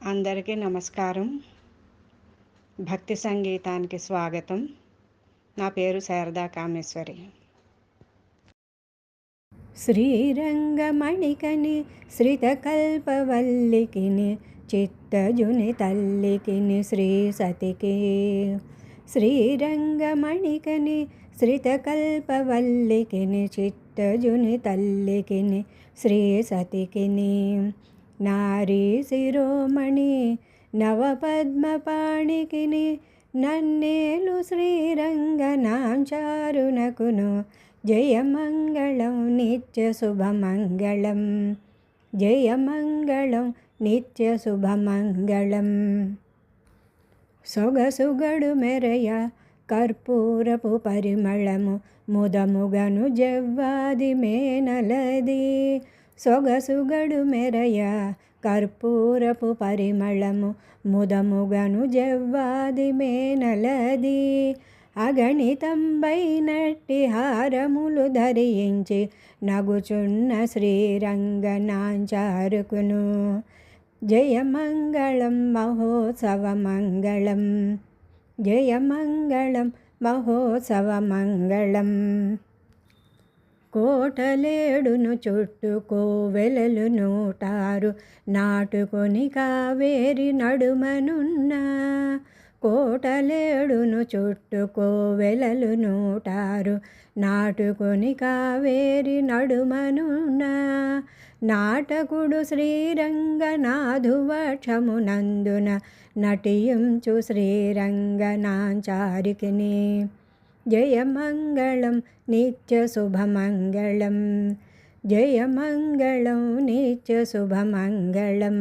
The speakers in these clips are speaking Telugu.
అందరికీ నమస్కారం. భక్తి సంగీతానికి స్వాగతం. నా పేరు శారదా కామేశ్వరి. శ్రీరంగమణికని శ్రితకల్పవల్లికిని చిత్తజుని తల్లికిని శ్రీ సతికి. శ్రీరంగమణికని శ్రితకల్పవల్లికిని చిత్తజుని తల్లికిని శ్రీ సతికిని. నారీ శిరోమణి నవపద్మపాణికిని నన్నేలు శ్రీరంగనాంచారునకును జయమంగళం నిత్యశుభమంగళం. జయమంగళం నిత్యశుభమంగళం. సొగసుగడు మెరయ కర్పూరపు పరిమళము ముదముగను జవ్వాది మేనలది. సొగసుగడు మెరయ కర్పూరపు పరిమళము ముదముగను జవ్వాది మేనలది. అగణితంబైనట్టి హారములు ధరించి నగుచున్న శ్రీరంగనాంచారుకును జయమంగళం మహోత్సవమంగళం. జయమంగళం మహోత్సవమంగళం. కోటలేడును చుట్టూ కోవెలలు 106 నాటుకొని కావేరి నడుమనున్న. కోటలేడును చుట్టూ కోవెలలు 106 నాటుకొని కావేరి నడుమనున్న. నాటకుడు శ్రీరంగనాథు వక్షమునందున నటించు శ్రీరంగనాంచారికిని జయమంగళం నిత్యశుభమంగళం. జయమంగళం నిత్యశుభమంగళం.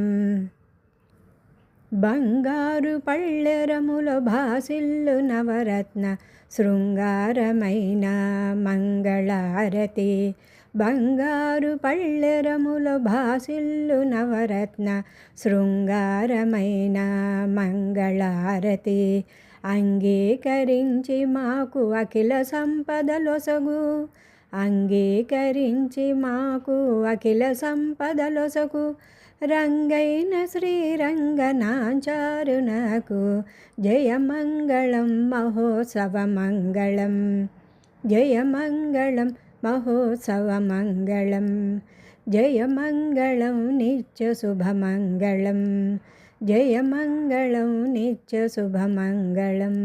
బంగారు పళ్ళెరముల భాసిల్లు నవరత్న శృంగారమైన మంగళారతి. బంగారు పళ్ళెరముల భాసిల్లు నవరత్న శృంగారమైన మంగళారతి. అంగీకరించి మాకు అఖిల సంపదలొసగు. అంగీకరించి మాకు అఖిల సంపదలొసగు రంగైన శ్రీరంగనాంచారునకు జయమంగళం మహోత్సవమంగళం. జయమంగళం మహోత్సవమంగళం. జయమంగళం నిత్యశుభమంగళం. జయమంగళం నిత్యశుభమంగళం.